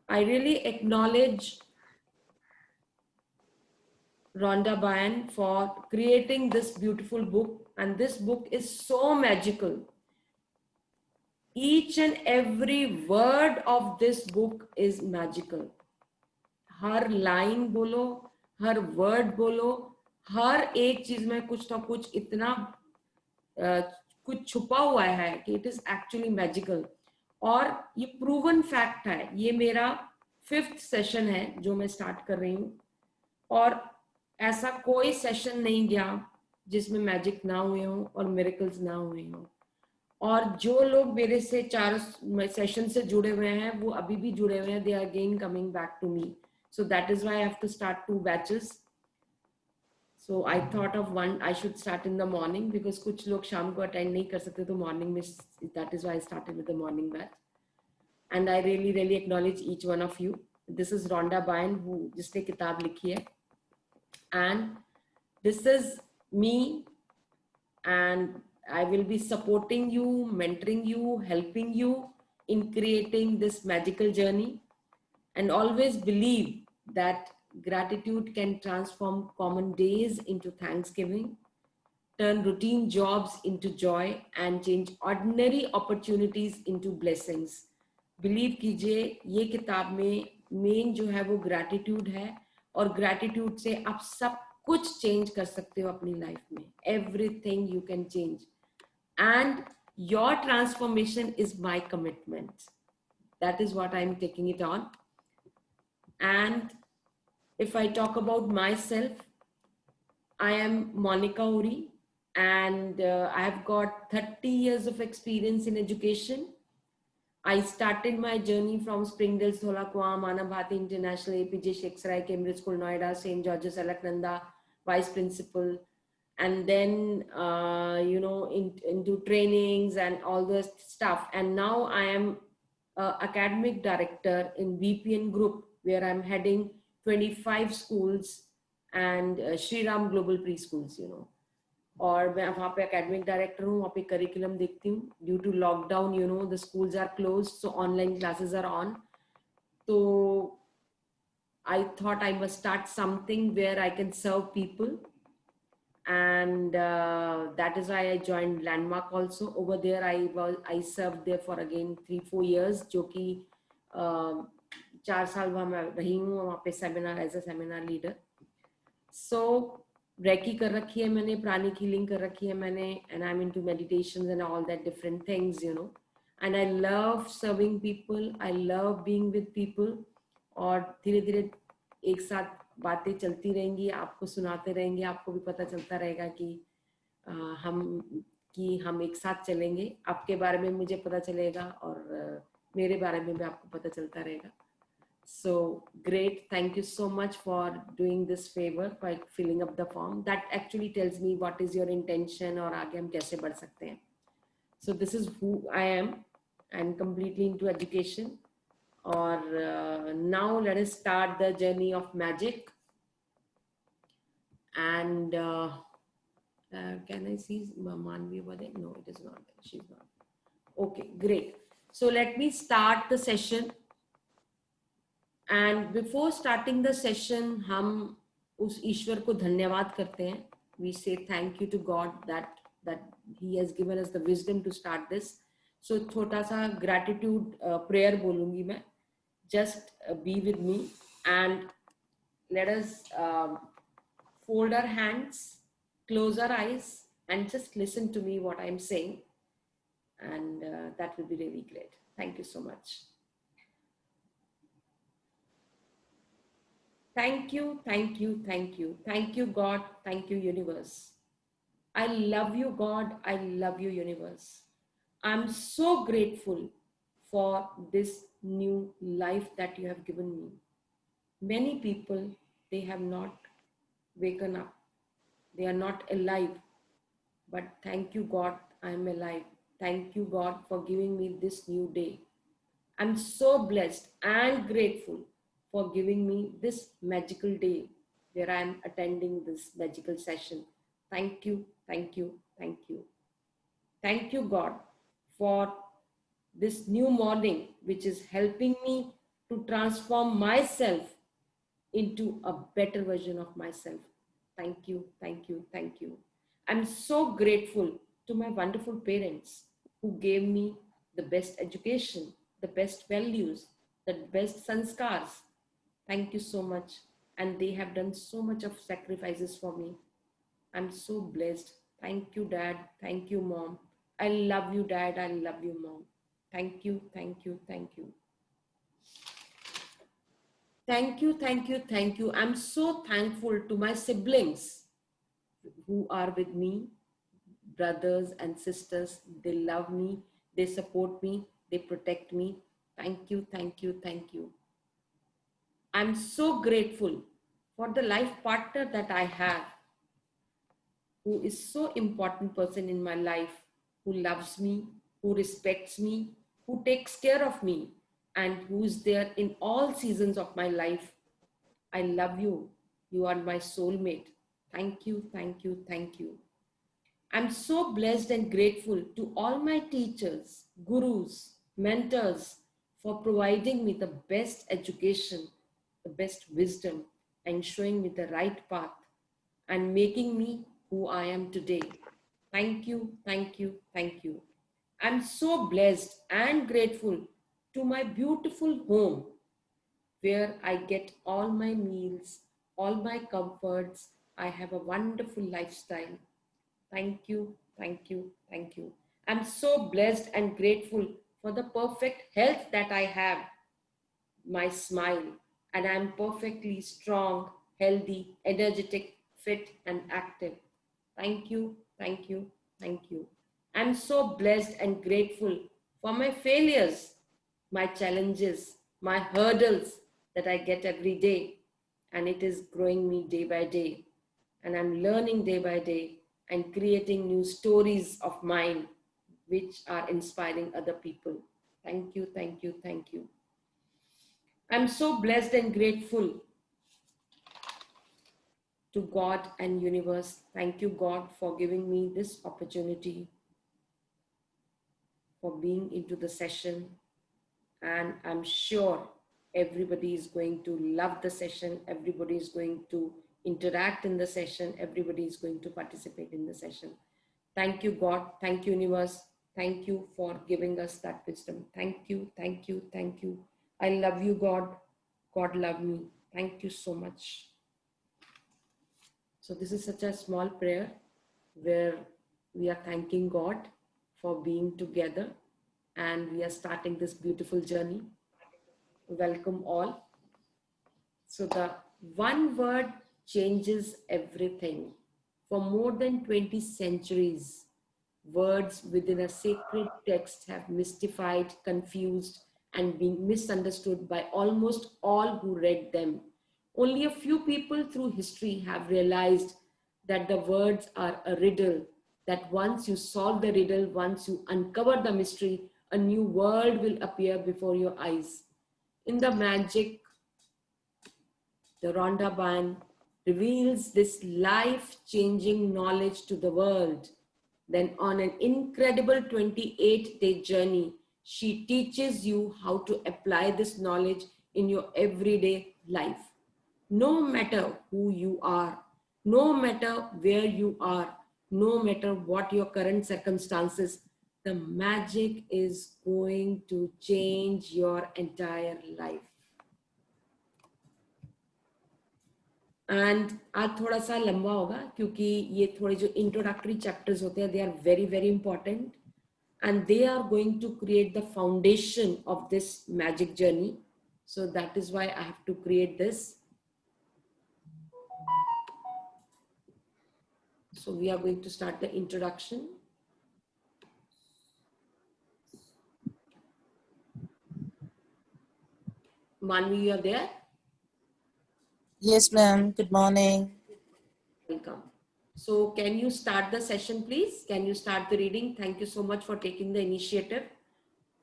I really acknowledge Rhonda Byrne for creating this beautiful book, and this book is so magical. Each and every word of this book is magical. Her line बोलो, हर word बोलो, हर एक चीज में कुछ ना कुछ इतना कुछ छुपा हुआ है कि इट इज एक्चुअली मैजिकल. और ये प्रूवन फैक्ट है. ये मेरा 5th सेशन है जो मैं स्टार्ट कर रही हूँ, और ऐसा कोई सेशन नहीं गया जिसमें मैजिक ना हुए हों और मिरेकल्स ना हुए हों. और जो लोग मेरे से 4 सेशन से जुड़े हुए हैं वो अभी भी जुड़े हुए हैं. They are again coming back to me. So that is why I have to start 2 batches. So I thought of one, I should start in the morning because कुछ लोग शाम को attend नहीं कर सकते, तो morning में, that is why I started with the morning batch. And I really, really acknowledge each one of you. This is Rhonda Byrne, who जिसने किताब लिखी है. And this is me, and I will be supporting you, mentoring you, helping you in creating this magical journey. And always believe that gratitude can transform common days into thanksgiving, turn routine jobs into joy, and change ordinary opportunities into blessings. Believe कीजिए, ये किताब में main जो है वो gratitude है, और gratitude से आप सब कुछ चेंज कर सकते हो अपनी लाइफ में. Everything you can change, and your transformation is my commitment. That is what I'm taking it on. And if I talk about myself, I am Monica Uri, and I have got 30 years of experience in education. I started my journey from Springdale, Dholakwa, Manabhati International, APJ Shakespeare, Cambridge School, Noida, St. George's, Alaknanda, Vice Principal, and then, into trainings and all this stuff. And now I am academic director in VPN Group, where I'm heading 25 schools and Shri Ram Global Preschools, और मैं वहाँ पे academic director हूँ. वहाँ पे curriculum देखती हूँ. Due to lockdown, the schools are closed, so online classes are on. तो I thought I must start something where I can serve people, and that is why I joined Landmark also. Over there I served there for again 3-4 years, जो कि 4 साल वहाँ मैं रही हूँ वहाँ पे seminar, as a seminar leader. So reiki कर रखी है मैंने, प्राणिक हीलिंग कर रखी है मैंने, and I am into meditations and all that different things, and I love serving people, I love being with people. और धीरे धीरे एक साथ बातें चलती रहेंगी, आपको सुनाते रहेंगे, आपको भी पता चलता रहेगा कि हम एक साथ चलेंगे. आपके बारे में मुझे पता चलेगा, और मेरे बारे में भी आपको पता चलता रहेगा. So great. Thank you so much for doing this favor by filling up the form. That actually tells me what is your intention और आगे हम कैसे बढ़ सकते हैं. So this is who I am, and completely into education. Or now let us start the journey of magic. And can I see Manvi over there? No, it is not. She's not. Okay, great. So let me start the session. And before starting the session, हम उस ईश्वर को धन्यवाद करते हैं. We say thank you to God that He has given us the wisdom to start this. So छोटा सा gratitude prayer बोलूँगी मैं. Just be with me and let us fold our hands, close our eyes, and just listen to me what I'm saying. And that will be really great. Thank you so much. Thank you, thank you, thank you. Thank you, God. Thank you, universe. I love you, God. I love you, universe. I'm so grateful for this new life that you have given me. Many people, they have not waken up. They are not alive. But thank you, God, I am alive. Thank you, God, for giving me this new day. I'm so blessed and grateful for giving me this magical day where I'm attending this magical session. Thank you, thank you, thank you. Thank you, God, for this new morning which is helping me to transform myself into a better version of myself. Thank you, thank you, thank you. I'm so grateful to my wonderful parents who gave me the best education, the best values, the best sanskars. Thank you so much. And they have done so much of sacrifices for me. I'm so blessed. Thank you, Dad. Thank you, Mom. I love you, Dad. I love you, Mom. Thank you, thank you, thank you. Thank you, thank you, thank you. I'm so thankful to my siblings who are with me, brothers and sisters. They love me, they support me, they protect me. Thank you, thank you, thank you. I'm so grateful for the life partner that I have, who is so important person in my life, who loves me, who respects me, who takes care of me, and who is there in all seasons of my life. I love you. You are my soulmate. Thank you, thank you, thank you. I'm so blessed and grateful to all my teachers, gurus, mentors for providing me the best education, the best wisdom, and showing me the right path and making me who I am today. Thank you, thank you, thank you. I'm so blessed and grateful to my beautiful home where I get all my meals, all my comforts. I have a wonderful lifestyle. Thank you, thank you, thank you. I'm so blessed and grateful for the perfect health that I have, my smile, and I'm perfectly strong, healthy, energetic, fit, and active. Thank you, thank you, thank you. I'm so blessed and grateful for my failures, my challenges, my hurdles that I get every day, and it is growing me day by day. And I'm learning day by day and creating new stories of mine which are inspiring other people. Thank you, thank you, thank you. I'm so blessed and grateful to God and universe. Thank you, God, for giving me this opportunity for being into the session. And I'm sure everybody is going to love the session. Everybody is going to interact in the session. Everybody is going to participate in the session. Thank you, God. Thank you, universe. Thank you for giving us that wisdom. Thank you, thank you, thank you. I love you, God. God love me. Thank you so much. So this is such a small prayer where we are thanking God for being together, and we are starting this beautiful journey. Welcome all. So the one word changes everything. For more than 20 centuries, words within a sacred text have mystified, confused, and been misunderstood by almost all who read them. Only a few people through history have realized that the words are a riddle, that once you solve the riddle, once you uncover the mystery, a new world will appear before your eyes. In the magic, the Rhonda Byrne reveals this life-changing knowledge to the world. Then on an incredible 28-day journey, she teaches you how to apply this knowledge in your everyday life. No matter who you are, no matter where you are, no matter what your current circumstances, the magic is going to change your entire life. And आज थोड़ा सा लंबा होगा क्योंकि ये थोड़े जो introductory chapters होते हैं they are very very important and they are going to create the foundation of this magic journey. So that is why I have to create this. So we are going to start the introduction. Manvi, you are there? Yes, ma'am. Good morning. Welcome. So can you start the session, please? Can you start the reading? Thank you so much for taking the initiative,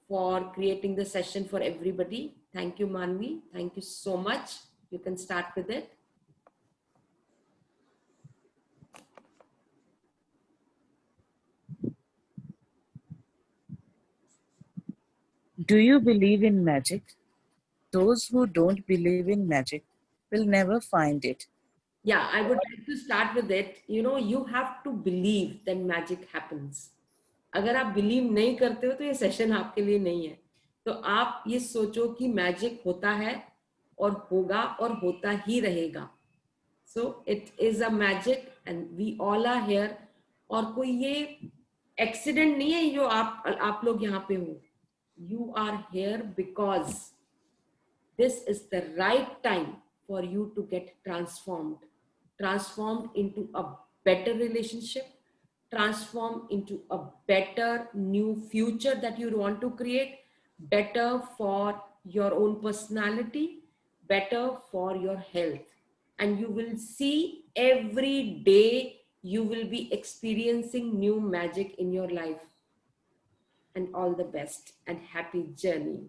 for creating the session for everybody. Thank you, Manvi. Thank you so much. You can start with it. Do you believe in magic? Those who don't believe in magic will never find it. Yeah, I would like to start with it. You have to believe that magic happens. अगर आप believe नहीं करते हो तो ये session आपके लिए नहीं है. तो आप ये सोचो कि मैजिक होता है और होगा और होता ही रहेगा. So it is a magic and we all are here. और कोई ये एक्सीडेंट नहीं है जो आप लोग यहाँ पे हो. You are here because this is the right time for you to get transformed into a better relationship, transformed into a better new future that you want to create, better for your own personality, better for your health. And you will see every day you will be experiencing new magic in your life. And all the best and happy journey.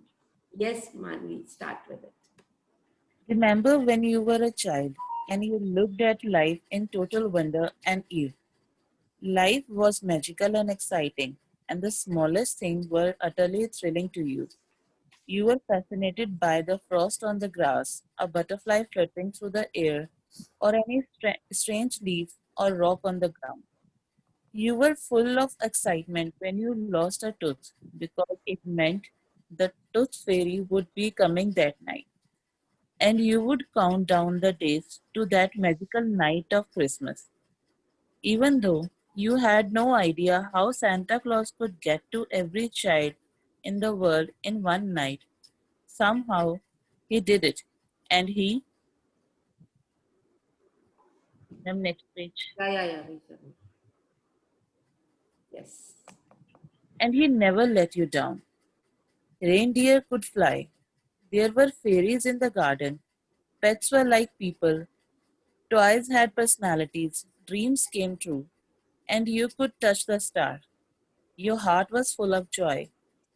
Yes, Manvi, start with it. Remember when you were a child and you looked at life in total wonder and awe. Life was magical and exciting, and the smallest things were utterly thrilling to you. You were fascinated by the frost on the grass, a butterfly flirting through the air, or any strange leaf or rock on the ground. You were full of excitement when you lost a tooth because it meant the tooth fairy would be coming that night, and you would count down the days to that magical night of Christmas. Even though you had no idea how Santa Claus could get to every child in the world in one night, somehow he did it. And he, next page, Yeah, Rachel. Yes. and he never let you down. Reindeer could fly. There were fairies in the garden. Pets were like people. Toys had personalities. Dreams came true. And you could touch the star. Your heart was full of joy.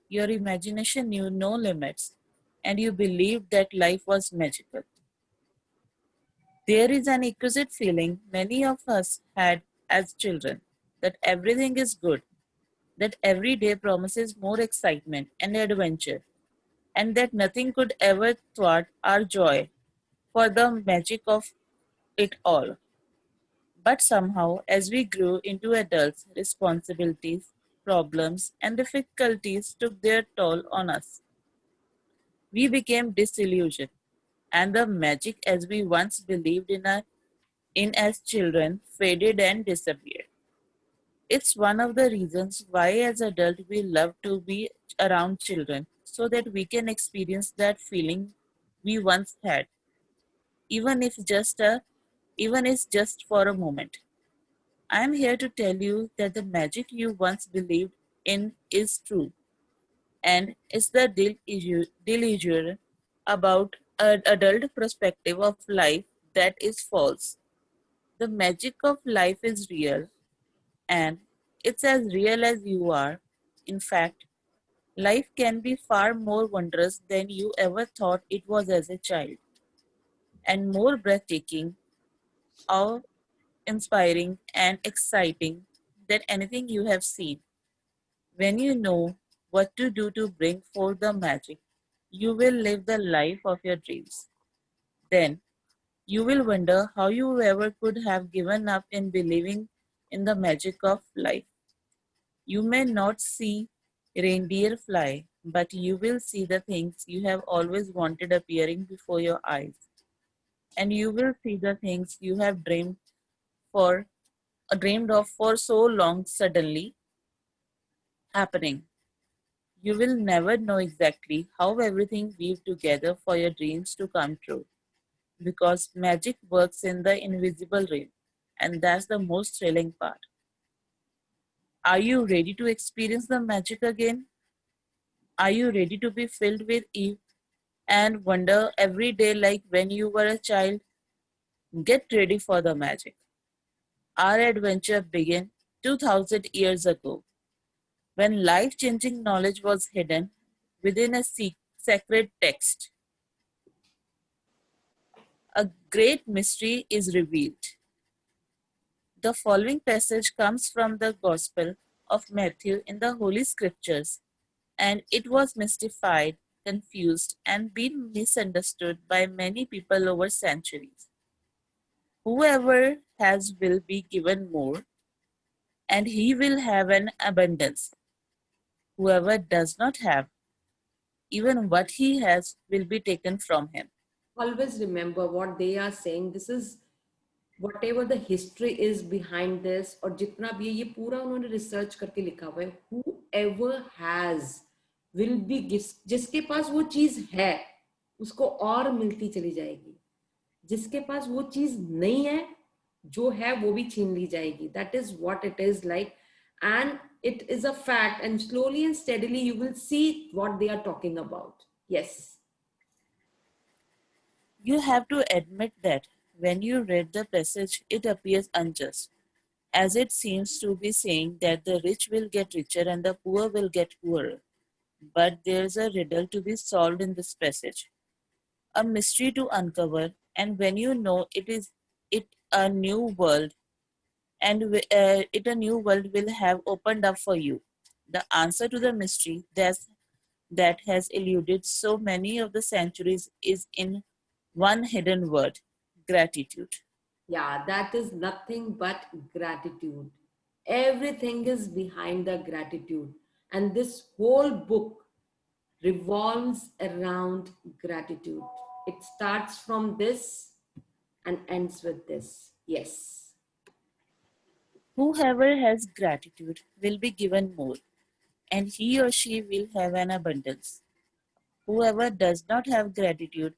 Your imagination knew no limits. And you believed that life was magical. There is an exquisite feeling many of us had as children that everything is good, that every day promises more excitement and adventure, and that nothing could ever thwart our joy for the magic of it all. But somehow, as we grew into adults, responsibilities, problems, and difficulties took their toll on us. We became disillusioned, and the magic as we once believed in as children faded and disappeared. It's one of the reasons why, as adults, we love to be around children so that we can experience that feeling we once had, even if even if just for a moment. I am here to tell you that the magic you once believed in is true, and it's the delusion about an adult perspective of life that is false. The magic of life is real, and it's as real as you are. In fact, life can be far more wondrous than you ever thought it was as a child, and more breathtaking, awe inspiring, and exciting than anything you have seen. When you know what to do to bring forth the magic, you will live the life of your dreams. Then you will wonder how you ever could have given up in believing in the magic of life. You may not see reindeer fly, but you will see the things you have always wanted appearing before your eyes. And you will see the things you have for dreamed of for so long suddenly happening. You will never know exactly how everything weaved together for your dreams to come true because magic works in the invisible realm, and that's the most thrilling part. Are you ready to experience the magic again? Are you ready to be filled with awe and wonder every day like when you were a child? Get ready for the magic. Our adventure began 2000 years ago when life changing knowledge was hidden within a sacred text. A great mystery is revealed. The following passage comes from the Gospel of Matthew in the Holy Scriptures, and it was mystified, confused, and been misunderstood by many people over centuries. Whoever has will be given more, and he will have an abundance. Whoever does not have, even what he has will be taken from him. Always remember what they are saying. This is whatever the history is behind this, और जितना भी है ये पूरा उन्होंने research करके लिखा हुआ है. Whoever has will be, जिसके पास वो चीज है उसको और मिलती चली जाएगी. जिसके पास वो चीज नहीं है, जो है वो भी छीन ली जाएगी. That is what it is like, and it is a fact, and slowly and steadily you will see what they are talking about. Yes. You have to admit that when you read the passage, it appears unjust, as it seems to be saying that the rich will get richer and the poor will get poorer. But there's a riddle to be solved in this passage, a mystery to uncover, and when you know it a new world, and it a new world will have opened up for you. The answer to the mystery that has eluded so many of the centuries is in one hidden word: gratitude. Yeah, that is nothing but gratitude. Everything is behind the gratitude. And this whole book revolves around gratitude. It starts from this and ends with this. Yes. Whoever has gratitude will be given more, and he or she will have an abundance. Whoever does not have gratitude,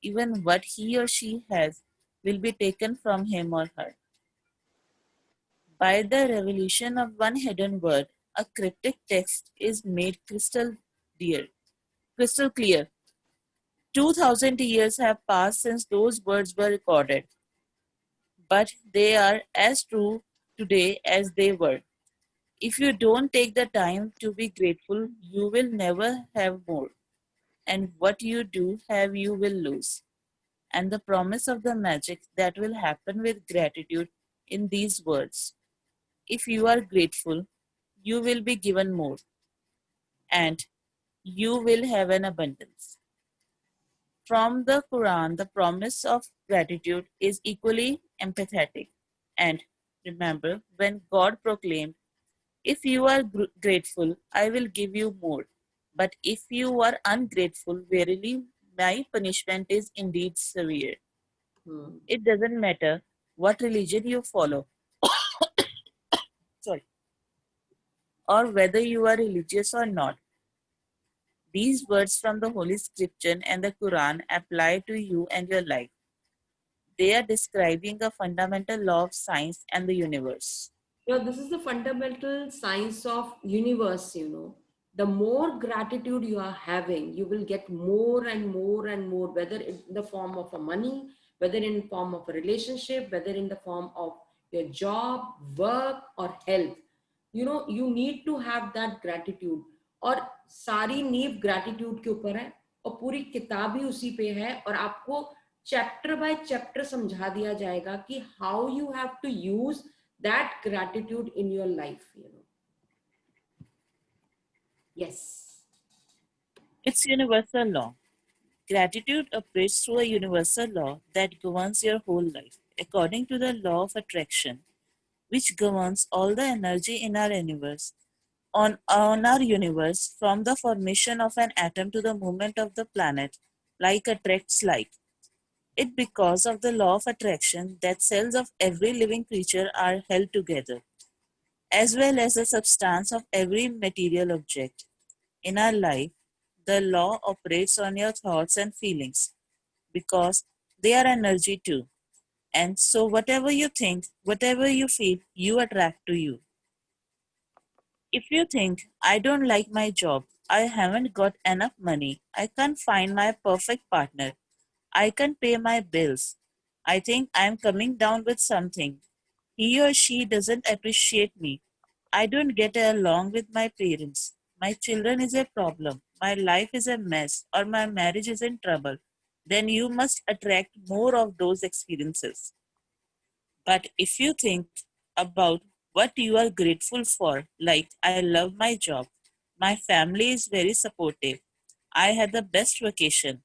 even what he or she has, will be taken from him or her. By the revelation of one hidden word, a cryptic text is made crystal clear. 2000 years have passed since those words were recorded, but they are as true today as they were. If you don't take the time to be grateful, you will never have more. And what you do have, you will lose. And the promise of the magic that will happen with gratitude in these words: if you are grateful, you will be given more, and you will have an abundance. From the Quran, the promise of gratitude is equally empathetic. And remember, when God proclaimed, if you are grateful, I will give you more. But if you are ungrateful, verily my punishment is indeed severe. It doesn't matter what religion you follow, sorry, or whether you are religious or not. These words from the Holy Scripture and the Quran apply to you and your life. They are describing a fundamental law of science and the universe. This is the fundamental science of universe. The more gratitude you are having, you will get more and more and more, whether in the form of a money, whether in form of a relationship, whether in the form of your job, work, or health. You need to have that gratitude. और सारी नींव gratitude के ऊपर है, और पूरी किताब ही उसी पे है, और आपको चैप्टर बाय चैप्टर समझा दिया जाएगा कि how you have to use that gratitude in your life. Yes. It's universal law. Gratitude operates through a universal law that governs your whole life. According to the law of attraction, which governs all the energy in our universe, on our universe, from the formation of an atom to the movement of the planet, like attracts like. It because of the law of attraction that cells of every living creature are held together, as well as the substance of every material object. In our life, the law operates on your thoughts and feelings because they are energy too. And so, whatever you think, whatever you feel, you attract to you. If you think, I don't like my job, I haven't got enough money, I can't find my perfect partner, I can't pay my bills, I think I'm coming down with something, he or she doesn't appreciate me, I don't get along with my parents, my children is a problem, my life is a mess, or my marriage is in trouble, then you must attract more of those experiences. But if you think about what you are grateful for, like, I love my job, then you will attract more of those My family is very supportive. I had the best vacation.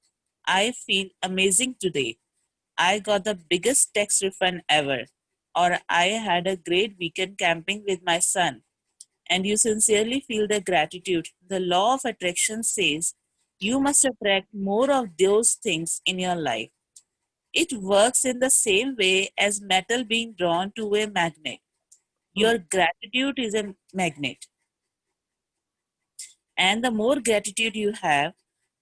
I feel amazing today. I got the biggest tax refund ever. Or I had a great weekend camping with my son. And you sincerely feel the gratitude. The law of attraction says you must attract more of those things in your life. It works in the same way as metal being drawn to a magnet. Hmm. Your gratitude is a magnet. And the more gratitude you have,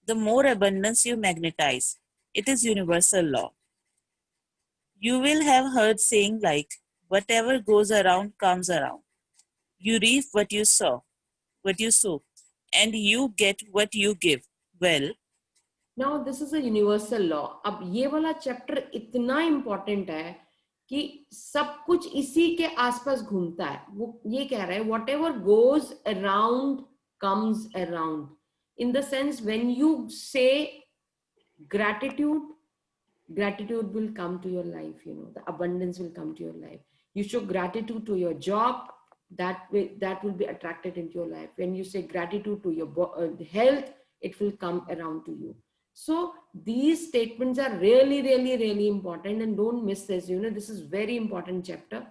the more abundance you magnetize. It is universal law. You will have heard saying like, whatever goes around comes around. You reap what you sow, and you get what you give. Well, now this is a universal law. अब ये वाला chapter इतना important है कि सब कुछ इसी के आसपास घूमता है. वो ये कह रहा है what ever goes around comes around, in the sense when you से gratitude will come to your life, you know, the abundance will come to your life. You show gratitude to your job, that will be attracted into your life. When you say gratitude to your health, it will come around to you. So these statements are really, really, really important, and don't miss this. You know, this is very important chapter.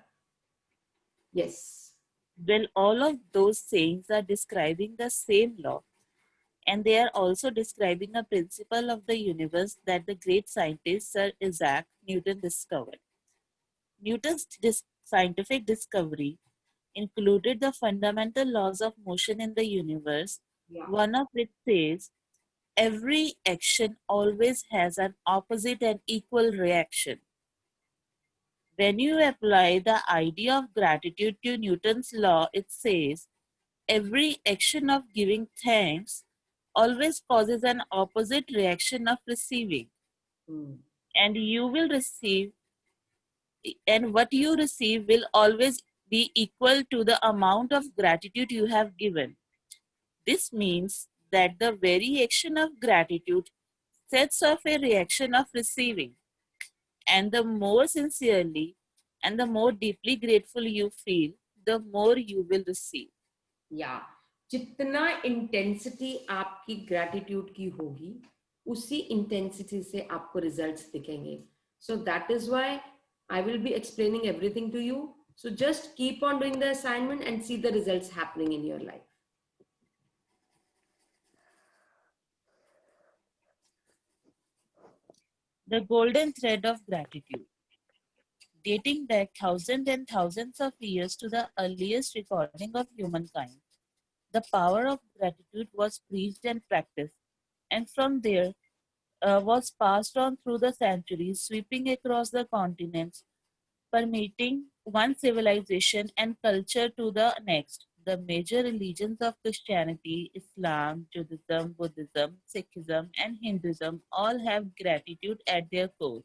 Yes. well, all of those sayings are describing the same law, and they are also describing a principle of the universe that the great scientist Sir Isaac Newton discovered. Newton's scientific discovery included the fundamental laws of motion in the universe, Yeah. one of which says every action always has an opposite and equal reaction. When you apply the idea of gratitude to Newton's law, it says every action of giving thanks always causes an opposite reaction of receiving. Hmm. And you will receive, and what you receive will always be equal to the amount of gratitude you have given. This means that the very action of gratitude sets off a reaction of receiving. And the more sincerely and the more deeply grateful you feel, the more you will receive. या जितना intensity आपकी gratitude की होगी उसी intensity से आपको results दिखेंगे. So that is why I will be explaining everything to you. So just keep on doing the assignment and see the results happening in your life. The golden thread of gratitude. Dating back thousands and thousands of years to the earliest recording of humankind, the power of gratitude was preached and practiced, and from there was passed on through the centuries, sweeping across the continents, permeating one civilization and culture to the next. The major religions of Christianity, Islam, Judaism, Buddhism, Sikhism, and Hinduism all have gratitude at their core.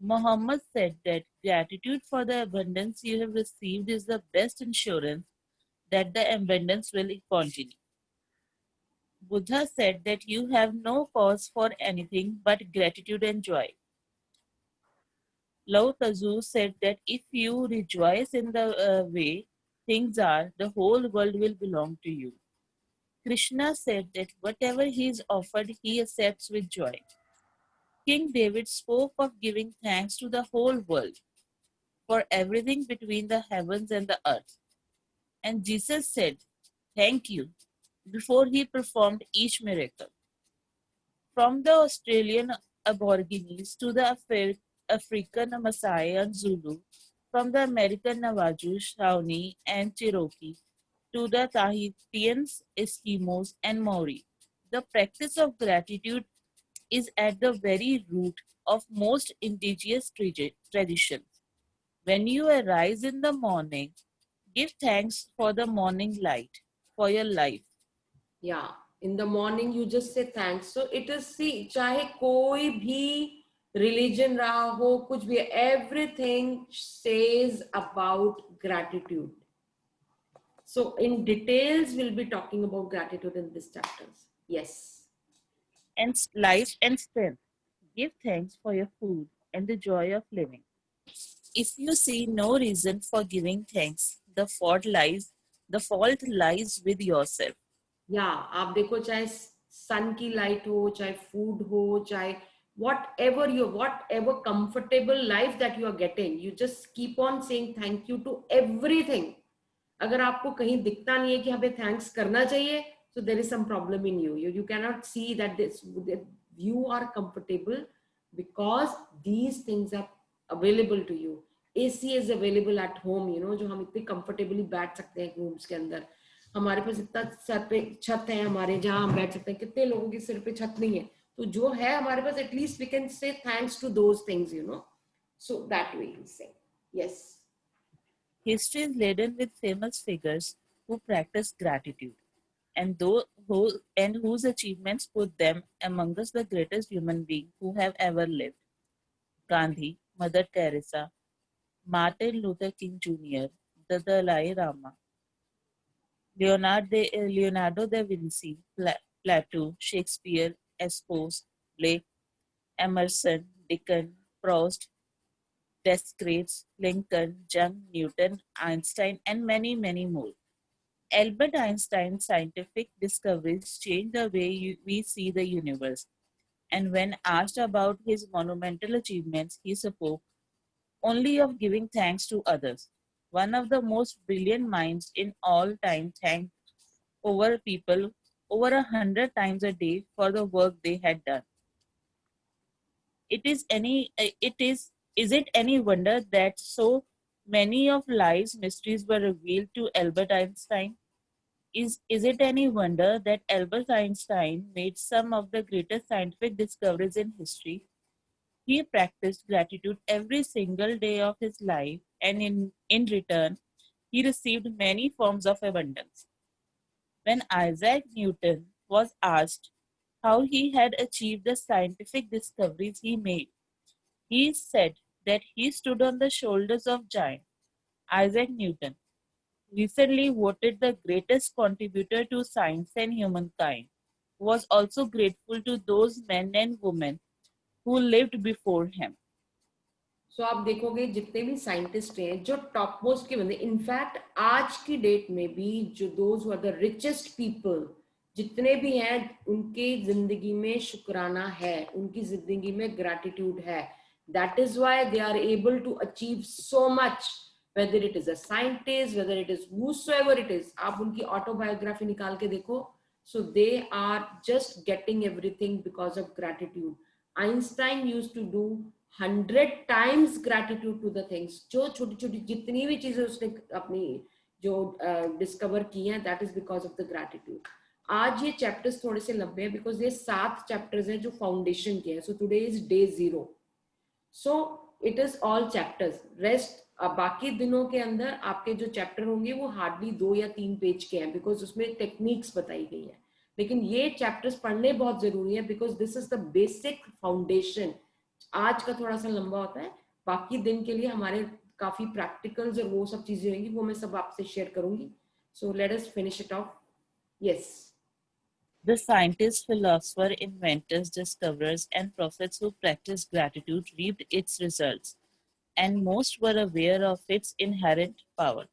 Muhammad said that gratitude for the abundance you have received is the best insurance that the abundance will continue. Buddha said that you have no cause for anything but gratitude and joy. Lao Tzu said that if you rejoice in the way things are, the whole world will belong to you. Krishna said that whatever he is offered, he accepts with joy. King David spoke of giving thanks to the whole world for everything between the heavens and the earth. And Jesus said, thank you, before he performed each miracle. From the Australian Aborigines to the African Maasai and Zulu, from the American Navajo, Shawnee, and Cherokee to the Tahitians, Eskimos, and Maori, the practice of gratitude is at the very root of most indigenous traditions. When you arise in the morning, give thanks for the morning light, for your life. Yeah, in the morning you just say thanks. So it is, see, चाहे कोई भी religion रहा हो, कुछ भी, everything says about gratitude. So in details we'll be talking about gratitude in this chapters. Yes. And life and strength. Give thanks for your food and the joy of living. If you see no reason for giving thanks, the fault lies with yourself. या आप देखो, चाहे सन की light हो, चाहे food हो, चाहे whatever comfortable life that you are getting, you just keep on saying thank you to everything. अगर आपको कहीं दिखता नहीं है कि हमें थैंक्स करना चाहिए, so there is some problem in you cannot see that you are comfortable because these things are available to you. AC is available at home, जो हम इतने comfortably बैठ सकते हैं रूम्स के अंदर. हमारे पास इतना सर पे छत है हमारे, जहां हम बैठ सकते हैं. कितने लोगों के सिर पे छत नहीं है, तो जो है हमारे पास, at least we can say thanks to those things, so that way we say. Yes. History is laden with famous figures who practice gratitude and whose achievements put them amongst the greatest human beings who have ever lived. Gandhi, Mother Teresa, Martin Luther King Jr., the Dalai Lama, Leonardo da Vinci, Plato, Shakespeare, Espoz, Blake, Emerson, Dickens, Proust, Descartes, Lincoln, Young, Newton, Einstein, and many, many more. Albert Einstein's scientific discoveries changed the way we see the universe. And when asked about his monumental achievements, he spoke only of giving thanks to others. One of the most brilliant minds in all time thanked over people over 100 times a day for the work they had done. Is it any wonder that so many of life's mysteries were revealed to Albert Einstein? Is it any wonder that Albert Einstein made some of the greatest scientific discoveries in history? He practiced gratitude every single day of his life, and in return, he received many forms of abundance. When Isaac Newton was asked how he had achieved the scientific discoveries he made, he said that he stood on the shoulders of giants. Isaac Newton, recently voted the greatest contributor to science and humankind, was also grateful to those men and women who lived before him. सो आप देखोगे जितने भी scientist हैं जो top most के बंदे, in fact आज की डेट में भी जो those who are the richest people जितने भी हैं, उनके जिंदगी में शुक्राना है, उनकी जिंदगी में ग्रैटिट्यूड है. That is why they are able to achieve so much, whether it is a scientist, whether it is whosoever it is. आप उनकी ऑटोबायोग्राफी निकाल के देखो, so they are just getting everything because of gratitude. Einstein used to do 100 times gratitude to the things. जो छोटी छोटी जितनी भी चीजें उसने अपनी जो डिस्कवर की हैं, that is because of the gratitude. आज ये चैप्टर्स थोड़े से लंबे हैं बिकॉज ये 7 चैप्टर्स हैं जो फाउंडेशन के हैं. So today is day 0. So it is all chapters. Rest बाकी दिनों के अंदर आपके जो चैप्टर होंगे वो हार्डली 2 या 3 पेज के हैं बिकॉज उसमें टेक्निक्स बताई गई है. लेकिन ये चैप्टर्स पढ़ने बहुत जरूरी है because this is the basic foundation. आज का थोड़ा सा लंबा होता है, बाकी दिन के लिए हमारे काफी प्रैक्टिकल्स और वो सब चीजें होंगी, वो मैं सब आपसे शेयर करूंगी. So let us finish it of. Yes. The scientists, philosophers, inventors, discoverers, and prophets who practiced gratitude reaped its results, and most were aware of its inherent power.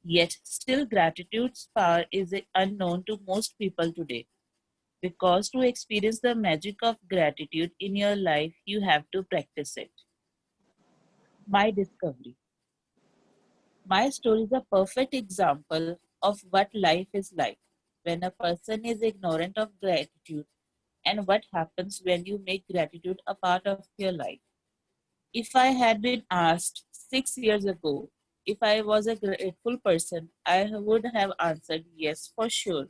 Yet, still, gratitude's power is unknown to most people today. Because to experience the magic of gratitude in your life, you have to practice it. My discovery. My story is a perfect example of what life is like when a person is ignorant of gratitude and what happens when you make gratitude a part of your life. If I had been asked 6 years ago if I was a grateful person, I would have answered yes, for sure.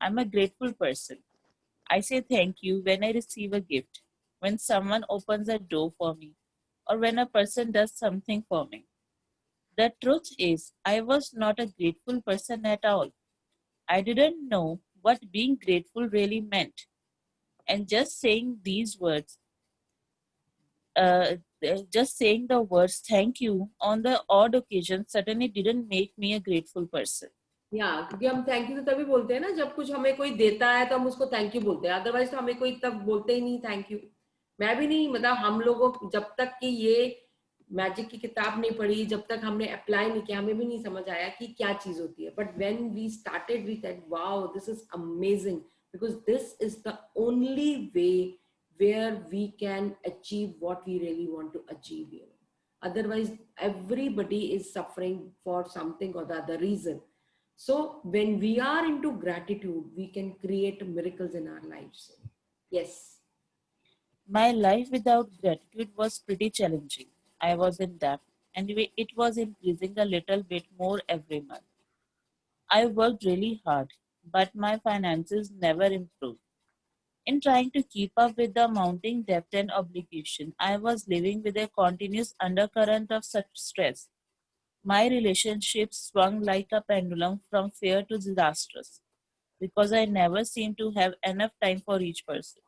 I'm a grateful person. I say thank you when I receive a gift, when someone opens a door for me, or when a person does something for me. The truth is, I was not a grateful person at all. I didn't know what being grateful really meant. And uh, just saying the words thank you on the odd occasion certainly didn't make me a grateful person. या क्योंकि हम thank you तो तभी बोलते हैं ना जब कुछ हमें कोई देता है तो हम उसको थैंक यू बोलते हैं, अदरवाइज तो हमें कोई तब बोलते ही नहीं थैंक यू. मैं भी नहीं, मतलब हम लोगों जब तक कि ये मैजिक की किताब नहीं पढ़ी, जब तक हमने अप्लाई नहीं किया, हमें भी नहीं समझ आया कि क्या चीज होती है. But when we started we said wow this is amazing, because this is the only way where we can achieve what we really want to achieve, you know. Otherwise everybody is suffering for something or the other reason. So when we are into gratitude we can create miracles in our lives. Yes. My life without gratitude was pretty challenging. I was in debt, and it was increasing a little bit more every month. I worked really hard, but my finances never improved. In trying to keep up with the mounting debt and obligation, I was living with a continuous undercurrent of such stress. My relationships swung like a pendulum from fair to disastrous because I never seemed to have enough time for each person.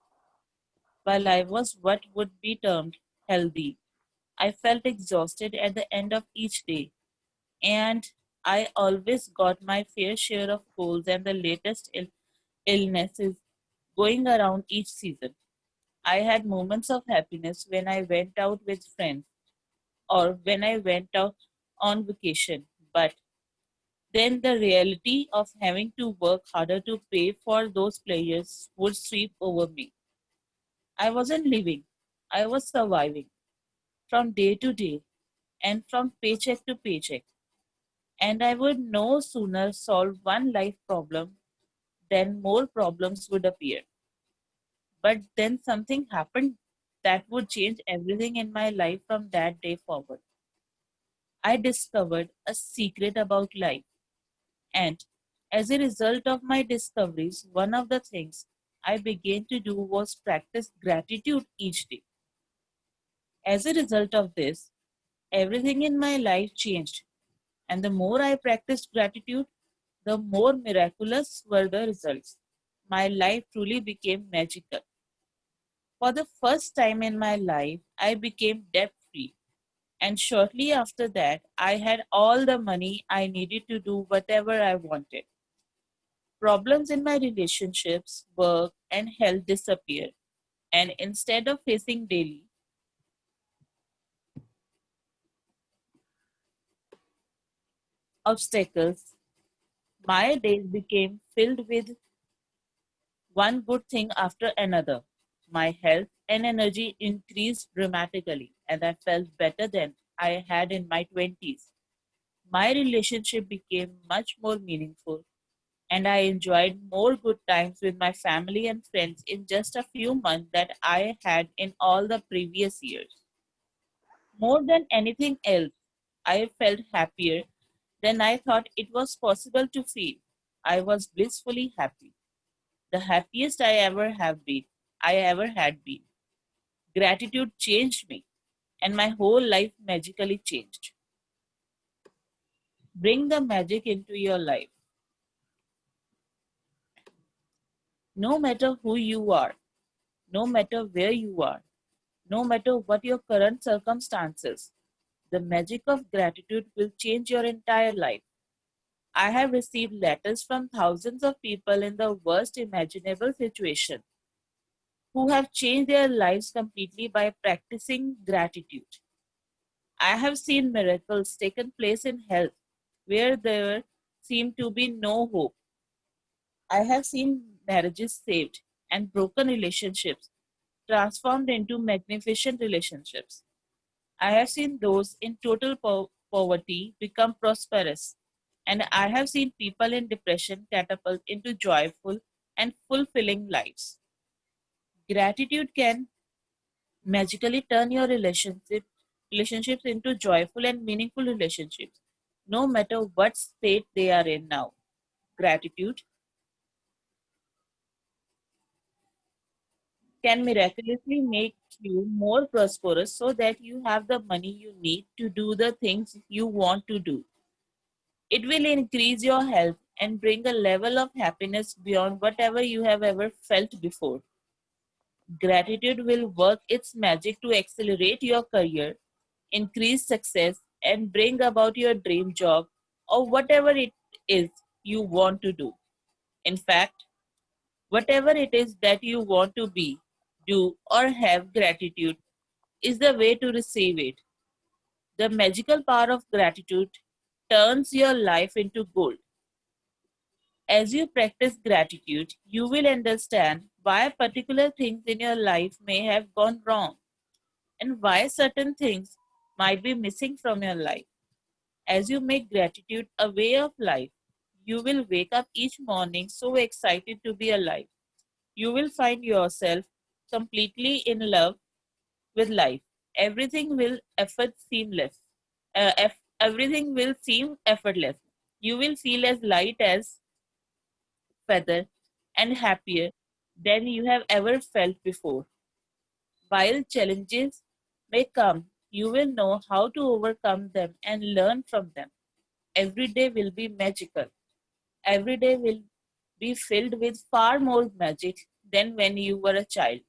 While I was what would be termed healthy, I felt exhausted at the end of each day, and I always got my fair share of colds and the latest illnesses going around each season. I had moments of happiness when I went out with friends or when I went out on vacation, but then the reality of having to work harder to pay for those players would sweep over me. I wasn't living, I was surviving from day to day and from paycheck to paycheck. And I would no sooner solve one life problem than more problems would appear. But then something happened that would change everything in my life from that day forward. I discovered a secret about life, and as a result of my discoveries, one of the things I began to do was practice gratitude each day. As a result of this, everything in my life changed, and the more I practiced gratitude, the more miraculous were the results. My life truly became magical. For the first time in my life, I became debt free. And shortly after that, I had all the money I needed to do whatever I wanted. Problems in my relationships, work, and health disappeared. And instead of facing daily obstacles, my days became filled with one good thing after another. My health and energy increased dramatically, and I felt better than I had in my 20s. My relationship became much more meaningful, and I enjoyed more good times with my family and friends in just a few months that I had in all the previous years. More than anything else, I felt happier than I thought it was possible to feel. I was blissfully happy, the happiest I ever had been. Gratitude changed me, and my whole life magically changed. Bring the magic into your life. No matter who you are, no matter where you are, no matter what your current circumstances, the magic of gratitude will change your entire life. I have received letters from thousands of people in the worst imaginable situation who have changed their lives completely by practicing gratitude. I have seen miracles taken place in health where there seemed to be no hope. I have seen marriages saved and broken relationships transformed into magnificent relationships. I have seen those in total poverty become prosperous, and I have seen people in depression catapult into joyful and fulfilling lives. Gratitude can magically turn your relationships into joyful and meaningful relationships, no matter what state they are in now. Gratitude can miraculously make you more prosperous so that you have the money you need to do the things you want to do. It will increase your health and bring a level of happiness beyond whatever you have ever felt before. Gratitude will work its magic to accelerate your career, increase success, and bring about your dream job or whatever it is you want to do. In fact, whatever it is that you want to be, do, or have, gratitude is the way to receive it. The magical power of gratitude turns your life into gold. As you practice gratitude, you will understand why particular things in your life may have gone wrong and why certain things might be missing from your life. As you make gratitude a way of life, you will wake up each morning so excited to be alive. You will find yourself completely in love with life. Everything will effort seamless. Everything will seem effortless. You will feel as light as feather and happier than you have ever felt before. While challenges may come, you will know how to overcome them and learn from them. Every day will be magical. Every day will be filled with far more magic than when you were a child.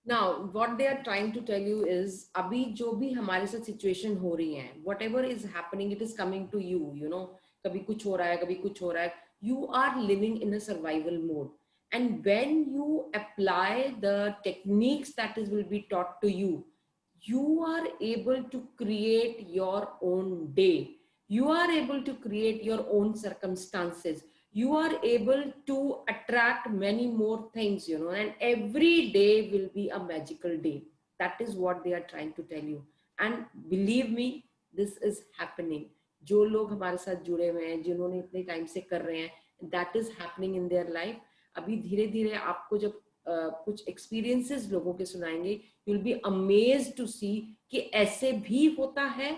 Now, what they are trying to tell you is, अभी जो भी हमारे साथ situation हो रही है, whatever is happening, it is coming to you. You know, कभी कुछ हो रहा है, कभी कुछ हो रहा है. You are living in a survival mode, and when you apply the techniques that is will be taught to you, you are able to create your own day. You are able to create your own circumstances. You are able to attract many more things, you know, and every day will be a magical day. That is what they are trying to tell you. And believe me, this is happening. जो लोग हमारे साथ जुड़े हुए हैं, जिन्होंने इतने time से कर रहे हैं, that is happening in their life. अभी धीरे धीरे आपको जब कुछ एक्सपीरियंसेस लोगों के सुनाएंगे, you will be amazed to see कि ऐसे भी होता है.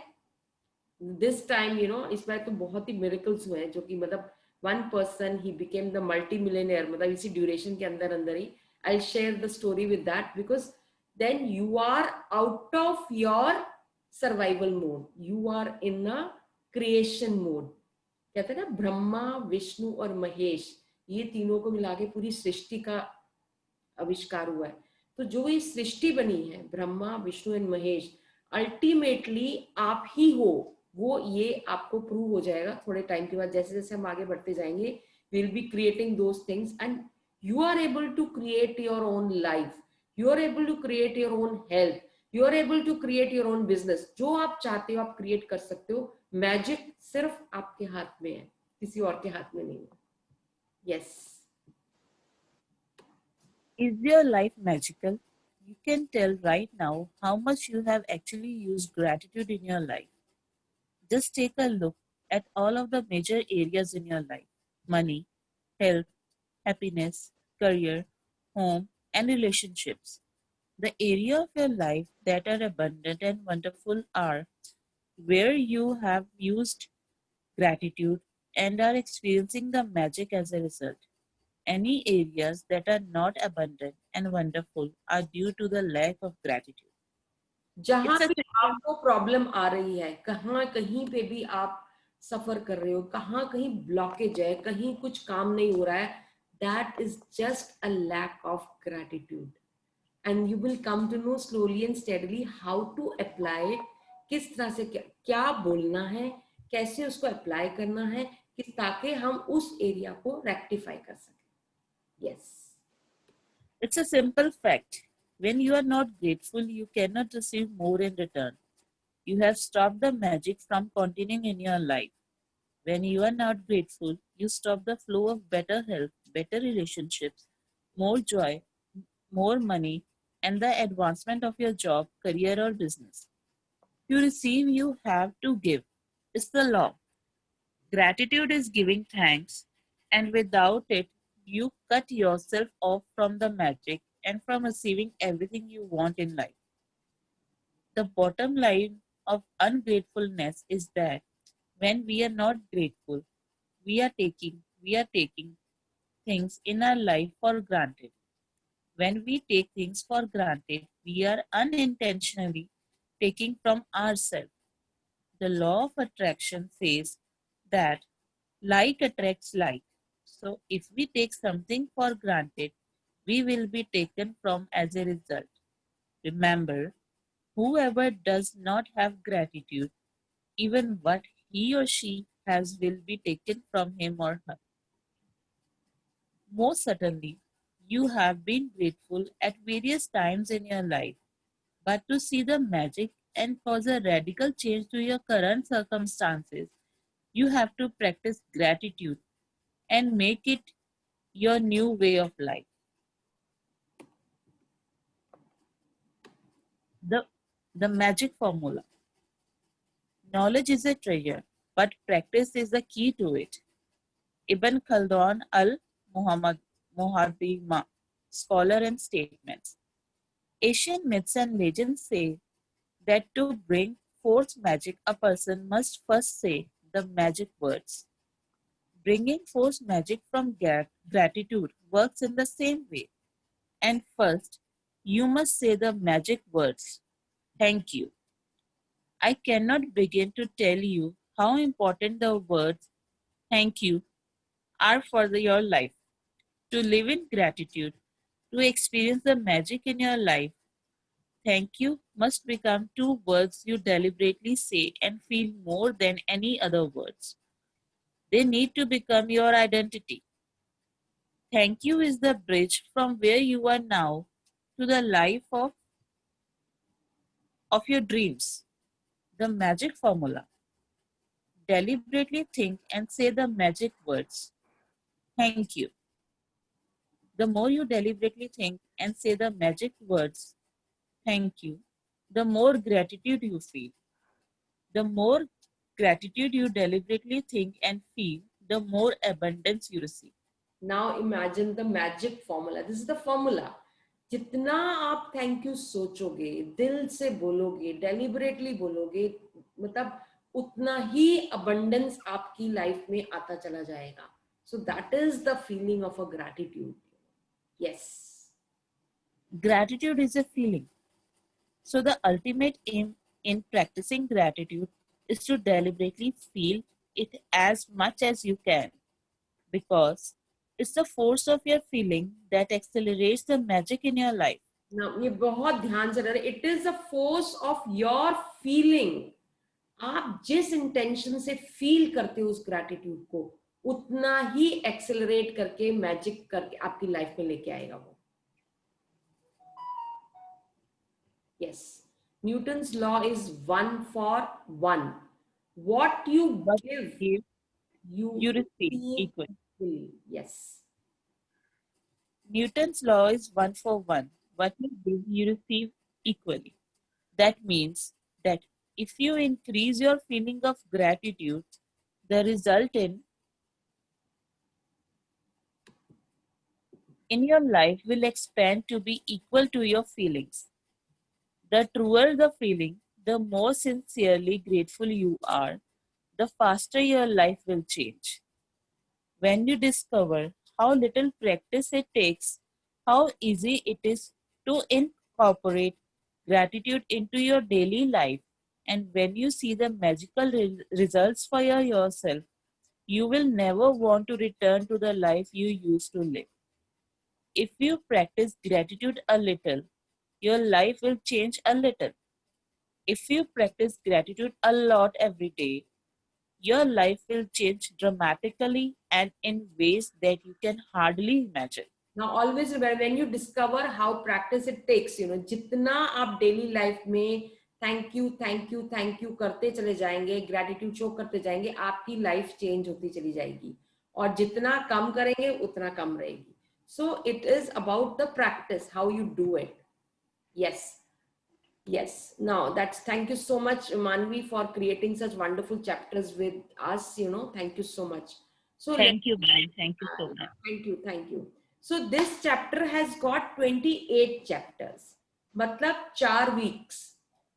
दिस टाइम, यू नो, इस बार तो बहुत ही मिरेकल्स हुए हैं, जो कि मतलब one person he became the multi-millionaire, मतलब इसी ड्यूरेशन के अंदर अंदर ही. I'll share the story with that, because then you are out of your survival mode. You are in a creation mode. कहते हैं ना, ब्रह्मा, विष्णु और महेश, ये तीनों को मिला के पूरी सृष्टि का आविष्कार हुआ है. तो जो ये सृष्टि बनी है, ब्रह्मा, विष्णु एंड महेश, अल्टीमेटली आप ही हो वो. ये आपको प्रूव हो जाएगा थोड़े टाइम के बाद. जैसे जैसे हम आगे बढ़ते जाएंगे, we'll be creating those things, and you are able to create your own life. You are able to create your own health. You are able to create your own business. जो आप चाहते हो आप क्रिएट कर सकते हो. Magic सिर्फ आपके हाथ में है, किसी और के हाथ में नहीं है. Yes. Is your life magical? You can tell right now how much you have actually used gratitude in your life. Just take a look at all of the major areas in your life: money, health, happiness, career, home, and relationships. The area of your life that are abundant and wonderful are where you have used gratitude and are experiencing the magic as a result. Any areas that are not abundant and wonderful are due to the lack of gratitude. जहां It's a भी simple आपको problem आ रही है, कहाँ कहीं पे भी आप सफर कर रहे हो, कहाँ कहीं ब्लॉकेज है, कहीं कुछ काम नहीं हो रहा है, that is just a lack of gratitude. And you will come to know slowly and steadily how to apply. किस तरह से क्या बोलना है, कैसे उसको अप्लाई करना है, कि ताकि हम उस एरिया को रेक्टिफाई कर सकें. Yes. It's a simple fact. When you are not grateful, you cannot receive more in return. You have stopped the magic from continuing in your life. When you are not grateful, you stop the flow of better health, better relationships, more joy, more money, and the advancement of your job, career, or business. To receive, you have to give. It's the law. Gratitude is giving thanks, and without it, you cut yourself off from the magic and from receiving everything you want in life. The bottom line of ungratefulness is that when we are not grateful, we are taking things in our life for granted. When we take things for granted, we are unintentionally taking from ourselves. The law of attraction says that like attracts like. So if we take something for granted, we will be taken from as a result. Remember, whoever does not have gratitude, even what he or she has will be taken from him or her. Most certainly, you have been grateful at various times in your life, but to see the magic and cause a radical change to your current circumstances, you have to practice gratitude and make it your new way of life. The, the magic formula. Knowledge is a treasure, but practice is the key to it. Ibn Khaldun al-Muhaddima, scholar and statements. Asian myths and legends say that to bring forth magic, a person must first say the magic words. Bringing forth magic from gratitude works in the same way. And first, you must say the magic words. Thank you. I cannot begin to tell you how important the words thank you are for your life. To live in gratitude, to experience the magic in your life, thank you must become two words you deliberately say and feel more than any other words. They need to become your identity. Thank you is the bridge from where you are now to the life of your dreams. The magic formula. Deliberately think and say the magic words. Thank you. The more you deliberately think and say the magic words, thank you, the more gratitude you feel. The more gratitude you deliberately think and feel, the more abundance you receive. Now imagine the magic formula. This is the formula. जितना आप thank you सोचोगे, दिल से बोलोगे, deliberately बोलोगे, मतलब उतना ही abundance आपकी लाइफ में आता चला जाएगा. So that is the feeling of a gratitude. Yes. Gratitude is a feeling. So the ultimate aim in practicing gratitude is to deliberately feel it as much as you can, because it's the force of your feeling that accelerates the magic in your life. Now, ये बहुत ध्यान से रहे. It is the force of your feeling. आप जिस intention से feel करते हो उस ग्रैटिट्यूड को, उतना ही एक्सेलरेट करके मैजिक करके आपकी लाइफ में लेके आएगा वो. Yes. Newton's law is 1 for 1. What you give, you receive equally. Yes. Newton's law is 1 for 1. What you give, you receive equally. That means that if you increase your feeling of gratitude, the result in your life will expand to be equal to your feelings. The truer the feeling, the more sincerely grateful you are, the faster your life will change. When you discover how little practice it takes, how easy it is to incorporate gratitude into your daily life, and when you see the magical results for yourself, you will never want to return to the life you used to live. If you practice gratitude a little, your life will change a little. If you practice gratitude a lot every day, your life will change dramatically and in ways that you can hardly imagine. Now, always remember, when you discover how practice it takes, जितना आप daily life में thank you करते चले जाएंगे, gratitude show करते जाएंगे, आपकी life change होती चली जाएगी. और जितना कम करेंगे, उतना कम रहेगी. So it is about the practice, how you do it. Yes. Yes. Now thank you so much, Manvi, for creating such wonderful chapters with us. Thank you so much. So thank you, man. Thank you so much. Thank you. So this chapter has got 28 chapters. मतलब 4 weeks.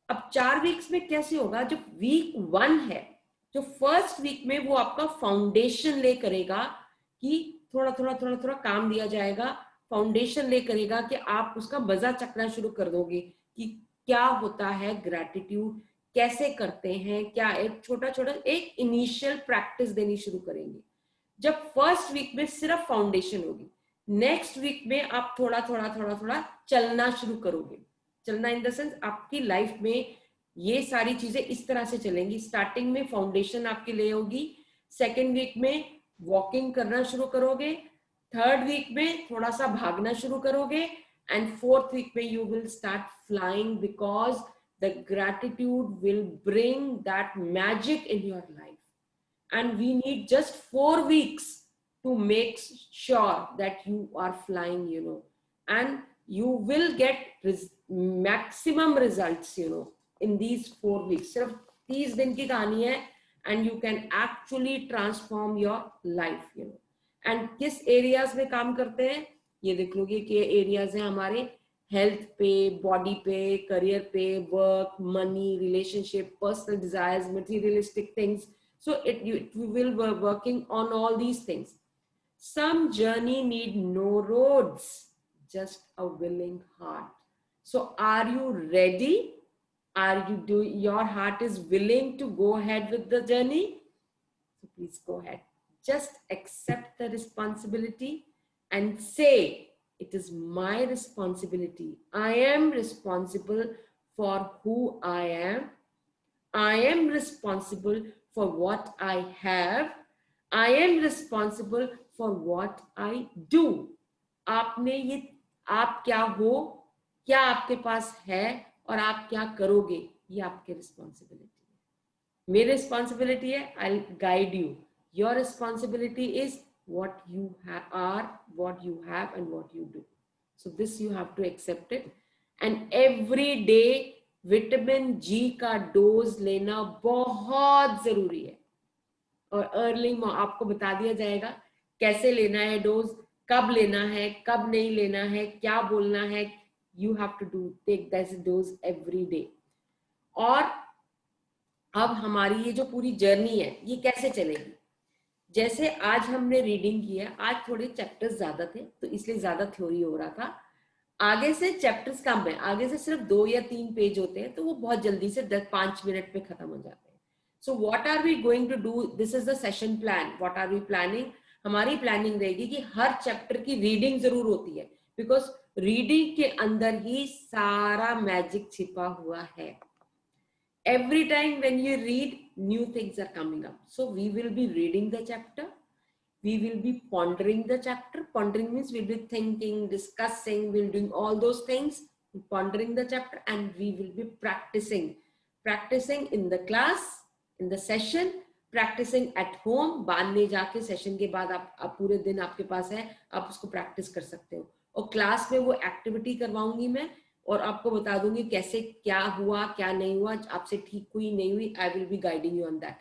अब 4 weeks में कैसे होगा? जो week 1 है, जो first week में वो आपका foundation ले करेगा कि थोड़ा काम दिया जाएगा, फाउंडेशन ले करेगा कि आप उसका मजा चखना शुरू कर दोगे कि क्या होता है ग्रैटिट्यूड, कैसे करते हैं, क्या एक छोटा एक इनिशियल प्रैक्टिस देनी शुरू करेंगे. जब फर्स्ट वीक में सिर्फ फाउंडेशन होगी, नेक्स्ट वीक में आप थोड़ा चलना शुरू करोगे. चलना इन द सेंस आपकी लाइफ में ये सारी चीजें इस तरह से चलेंगी. स्टार्टिंग में फाउंडेशन आपके लिए होगी, सेकेंड वीक में वॉकिंग करना शुरू करोगे, थर्ड वीक में थोड़ा सा भागना शुरू करोगे, एंड फोर्थ वीक में you will start flying, because the gratitude will bring that magic in your life. And we need just 4 weeks to make sure that you are flying, and you will get maximum results, in these 4 weeks. सिर्फ 30 दिन की कहानी है, and you can actually transform your life, and किस areas में काम करते हैं ये देख लोगे कि areas हैं हमारे हेल्थ पे, बॉडी पे, करियर पे, work, money, relationship, personal desires, materialistic things. So it will be working on all these things. Some journey need no roads, just a willing heart. So are you ready? Your heart is willing to go ahead with the journey? So please go ahead. Just accept the responsibility and say, it is my responsibility. I am responsible for who I am. I am responsible for what I have. I am responsible for what I do. आपने ये, आप क्या हो, क्या आपके पास है और आप क्या करोगे, ये आपकी रिस्पॉन्सिबिलिटी है. मेरी रिस्पॉन्सिबिलिटी है, I'll guide you. Your responsibility is what you are, what you have and what you do. So this you have to accept it. And every day vitamin G का डोज लेना बहुत जरूरी है. और early आपको बता दिया जाएगा कैसे लेना है डोज, कब लेना है, कब नहीं लेना है, क्या बोलना है. You have to do take this dose every day. और अब हमारी ये जो पूरी जर्नी है ये कैसे चलेगी. जैसे आज हमने रीडिंग की है, आज थोड़े चैप्टर्स ज्यादा थे तो इसलिए ज्यादा थ्योरी हो रहा था. आगे से चैप्टर्स कम है, आगे से सिर्फ 2 या 3 पेज होते हैं तो वो बहुत जल्दी से 10-5 मिनट में खत्म हो जाते हैं. So what are we going to do, this is the session plan. What are we planning, हमारी प्लानिंग रहेगी कि हर चैप्टर की रीडिंग जरूर होती है, बिकॉज रीडिंग के अंदर ही सारा मैजिक छिपा हुआ है. Every time when you read, new things are coming up. So we will be reading the chapter. We will be pondering the chapter. Pondering means we'll be thinking, discussing, we'll doing all those things, pondering the chapter, and we will be practicing. Practicing in the class, in the session, practicing at home. बाद में जाके session के बाद आप पूरे दिन आपके पास है, आप उसको practice कर सकते हो. और class में वो activity करवाऊंगी मैं और आपको बता दूंगी कैसे क्या हुआ क्या नहीं हुआ, आपसे ठीक हुई नहीं हुई. आई will be guiding you on that.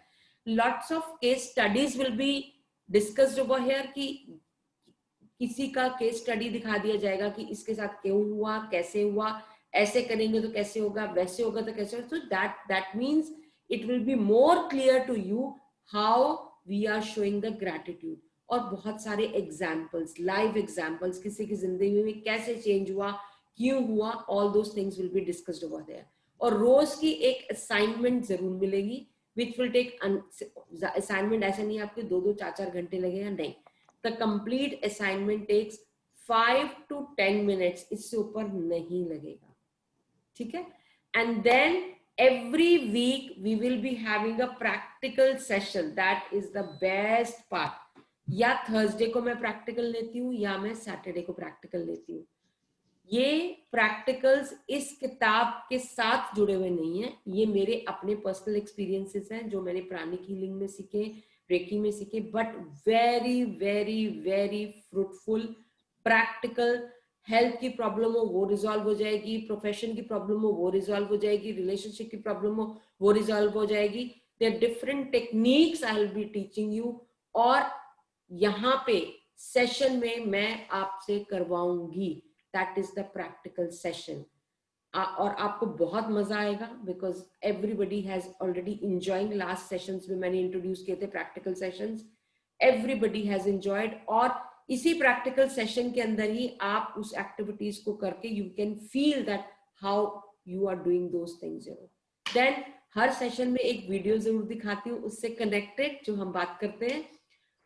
Lots of case studies will be discussed over here कि किसी का केस स्टडी दिखा दिया जाएगा कि इसके साथ क्यों हुआ, कैसे हुआ, ऐसे करेंगे तो कैसे होगा, वैसे होगा तो कैसे होगा. So that means it will be more clear to you how we are showing the gratitude. और बहुत सारे एग्जाम्पल्स, लाइव एग्जाम्पल्स, किसी की जिंदगी में कैसे चेंज हुआ, क्यों हुआ, all those things will be discussed over there. और रोज की एक असाइनमेंट जरूर मिलेगी which will take assignment. ऐसा नहीं आपके 2-2, 4-4 घंटे लगेगा, नहीं. The complete assignment takes 5 to 10 minutes, इससे ऊपर नहीं लगेगा, ठीक है. And then every week we will be having a practical session. That is the best part. या थर्सडे को मैं प्रैक्टिकल लेती हूँ या मैं सैटरडे को प्रैक्टिकल लेती हूँ. ये प्रैक्टिकल्स इस किताब के साथ जुड़े हुए नहीं है, ये मेरे अपने पर्सनल एक्सपीरियंसेस हैं जो मैंने प्राणिक हीलिंग में सीखे, रेकी में सीखे, but very very very fruitful. Practical. Health की प्रॉब्लम हो वो रिजॉल्व हो जाएगी, प्रोफेशन की प्रॉब्लम हो वो रिजॉल्व हो जाएगी, रिलेशनशिप की प्रॉब्लम हो वो रिजॉल्व हो जाएगी. There different techniques I will be teaching you. और यहाँ पे सेशन में मैं आपसे करवाऊंगी. That is the practical session. और आपको बहुत मजा आएगा because everybody has already enjoying last sessions में मैंने introduce किए थे practical sessions. Everybody has enjoyed. और इसी practical session के अंदर ही आप उस activities को करके you can feel that how you are doing those things. Then her session में एक video जरूर दिखाती हूँ उससे connected जो हम बात करते हैं,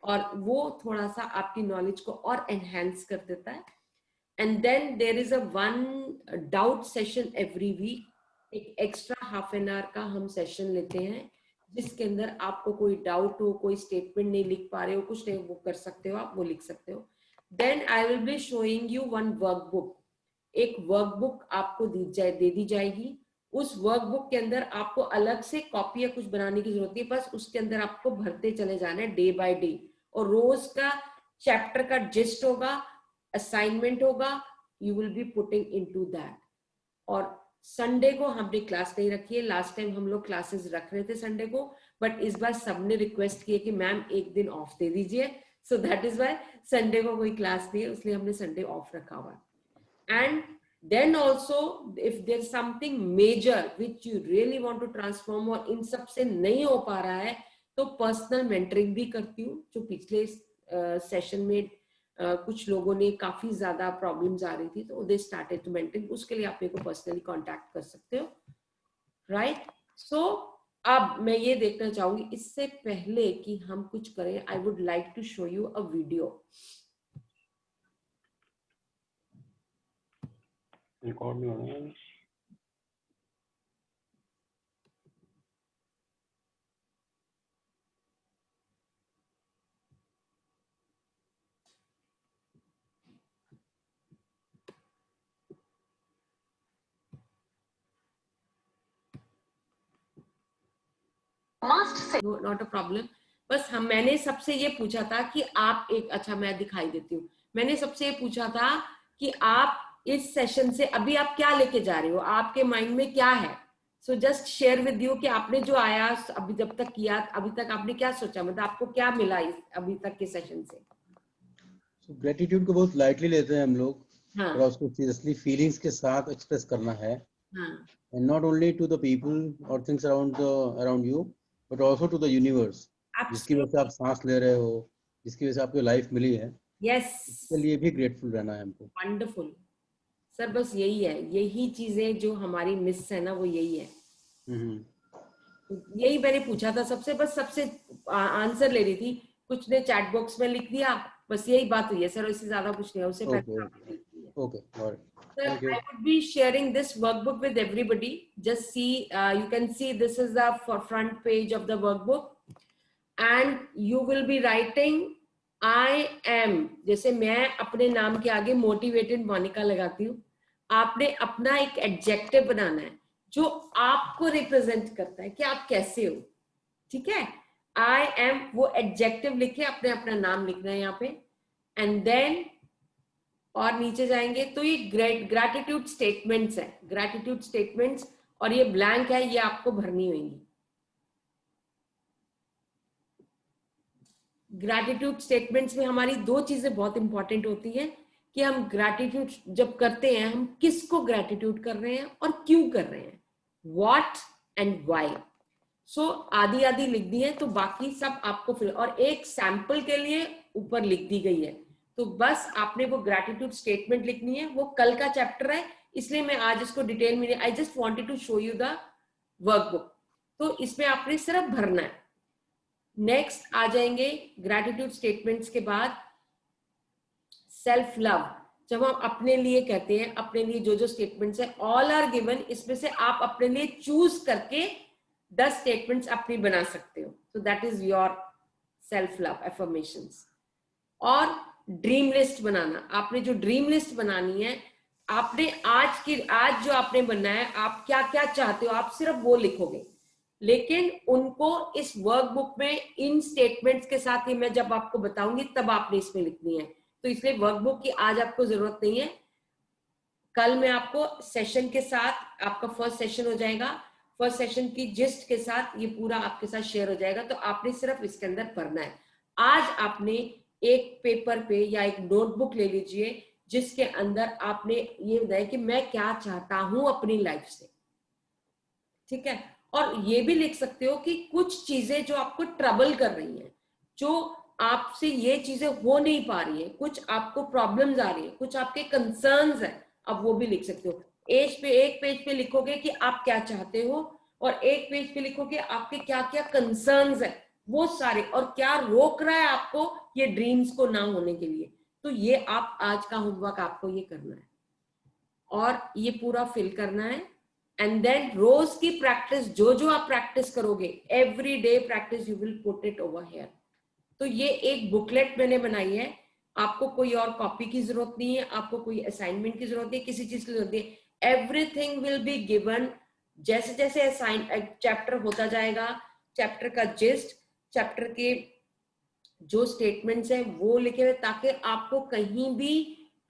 और वो थोड़ा सा आपकी knowledge को और enhance कर देता है. And then there is a one doubt session every week. एक extra half an hour का हम session लेते हैं जिसके अंदर आपको कोई doubt हो, कोई statement नहीं लिख पा रहे हो, कुछ नहीं, वो कर सकते हो, आप वो लिख सकते हो. Then I will be showing you one workbook. एक workbook आपको दे दी जाएगी. उस वर्कबुक के अंदर आपको अलग से कॉपी या कुछ बनाने की जरूरत नहीं, बस उसके अंदर आपको भरते चले जाना है डे बाय डे, और रोज का चैप्टर का जिस्ट होगा, असाइनमेंट होगा, you will be putting into that. और संडे को हमने क्लास नहीं रखी है, लास्ट टाइम हम लोग क्लासेस रख रहे थे संडे को, बट इस बार सबने रिक्वेस्ट की है कि मैम एक दिन ऑफ दे दीजिए, so that is why Sunday को कोई क्लास नहीं है, इसलिए हमने संडे ऑफ रखा हुआ है। And then also if there's something major which you really want to transform और इन सब से नहीं हो पा रहा है, तो पर्सनल मेंटरिंग भी करती हूँ। जो पिछले सेशन में कुछ लोगों ने काफी ज्यादा प्रॉब्लम्स आ रही थी, तो दे स्टार्टेड टू मेंटरिंग, उसके लिए आप मेरे को पर्सनली कांटेक्ट कर सकते हो, राइट। सो अब मैं ये देखना चाहूंगी, इससे पहले कि हम कुछ करें, I would like to show you a video. Record नहीं हो रहा है। Not a problem. बस मैंने सबसे ये पूछा था कि आप एक, अच्छा मैं दिखाई देती हूँ, मैंने सबसे ये पूछा था कि आप इस सेशन से अभी आप क्या लेके जा रहे हो, आपके माइंड में क्या है। So just share with you कि आपने जो आया अभी जब तक किया, अभी तक आपने क्या सोचा, मतलब आपको क्या मिला इस अभी तक के सेशन से। ग्रेटिट्यूड को बहुत लाइटली लेते हैं हम लोग, हाँ, और उसको सीरियसली फीलिंग्स के साथ एक्सप्रेस करना है, हाँ, and not only to the people और things around you, but also to the universe, जिसकी वजह से आप सांस ले रहे हो, जिसकी वजह से आपको लाइफ मिली है, यस, इसके लिए भी ग्रेटफुल रहना है हमको। वंडरफुल सर, बस यही है, यही चीजें जो हमारी मिस है ना, वो यही है। यही मैंने पूछा था सबसे, बस सबसे आंसर ले रही थी, कुछ ने चैट बॉक्स में लिख दिया, बस यही बात हुई है सर, इससे ज्यादा कुछ नहीं है, उससे पहले okay, Sir, thank you. I would be sharing this workbook with everybody. Just see, you can see this is the front page of the workbook, and you will be writing I am, जैसे मैं अपने नाम के आगे motivated Monika लगाती हूँ, आपने अपना एक एडजेक्टिव बनाना है जो आपको रिप्रेजेंट करता है कि आप कैसे हो, ठीक है। आई एम, वो एडजेक्टिव लिखे, अपने अपना नाम लिखना है यहाँ पे, एंड देन और नीचे जाएंगे तो ये ग्रैटिट्यूड स्टेटमेंट्स है, ग्रैटिट्यूड स्टेटमेंट्स, और ये ब्लैंक है, ये आपको भरनी होंगी। ग्रैटिट्यूड स्टेटमेंट्स में हमारी दो चीजें बहुत इंपॉर्टेंट होती हैं कि हम ग्रैटिट्यूड जब करते हैं, हम किसको ग्रैटिट्यूड कर रहे हैं और क्यों कर रहे हैं, व्हाट एंड व्हाई। सो आधी आधी लिख दी है, तो बाकी सब आपको फिर, और एक सैंपल के लिए ऊपर लिख दी गई है, तो बस आपने वो ग्रैटिट्यूड स्टेटमेंट लिखनी है। वो कल का चैप्टर है, इसलिए मैं आज इसको डिटेल में, I just wanted to show you the workbook, तो इसमें आपने सिर्फ भरना है। नेक्स्ट आ जाएंगे ग्रैटिट्यूड स्टेटमेंट्स के बाद सेल्फ लव। जब हम अपने लिए कहते हैं, अपने लिए जो जो स्टेटमेंट्स है, ऑल आर गिवन, इसमें से आप अपने लिए चूज करके 10 स्टेटमेंट्स अपनी बना सकते हो, तो that is your self love affirmations. और ड्रीम लिस्ट बनाना, आपने जो ड्रीम लिस्ट बनानी है, आपने आज जो आपने बनना है, आप क्या क्या चाहते हो, आप सिर्फ वो लिखोगे, लेकिन उनको इस वर्कबुक में इन स्टेटमेंट्स के साथ ही मैं जब आपको बताऊंगी तब आपने इसमें लिखनी है, तो इसलिए वर्कबुक की आज आपको जरूरत नहीं है। कल मैं आपको सेशन के साथ, आपका फर्स्ट सेशन हो जाएगा, फर्स्ट सेशन की जिस्ट के साथ ये पूरा आपके साथ शेयर हो जाएगा, तो आपने सिर्फ इसके अंदर पढ़ना है। आज आपने एक पेपर पे या एक नोटबुक ले लीजिए जिसके अंदर आपने ये बताया कि मैं क्या चाहता हूं अपनी लाइफ से, ठीक है। और ये भी लिख सकते हो कि कुछ चीजें जो आपको ट्रबल कर रही हैं, जो आपसे ये चीजें हो नहीं पा रही है, कुछ आपको प्रॉब्लम्स आ रही है, कुछ आपके कंसर्न्स है, अब वो भी लिख सकते हो। एक पेज पे लिखोगे कि आप क्या चाहते हो, और एक पेज पे लिखोगे आपके क्या क्या कंसर्न्स है, वो सारे, और क्या रोक रहा है आपको ये ड्रीम्स को ना होने के लिए। तो ये आप आज का होमवर्क आपको ये करना है, और ये पूरा फिल करना है। एंड देन रोज की प्रैक्टिस, जो जो आप प्रैक्टिस करोगे, every day practice, you will put it over here. तो ये एक बुकलेट मैंने बनाई है, आपको कोई और कॉपी की जरूरत नहीं है, आपको कोई असाइनमेंट की जरूरत नहीं है, किसी चीज की जरूरत नहीं है, एवरीथिंग विल बी गिवन जैसे जैसे चैप्टर होता जाएगा, चैप्टर का जिस्ट, चैप्टर के जो स्टेटमेंट्स हैं वो लिखे हुए, ताकि आपको कहीं भी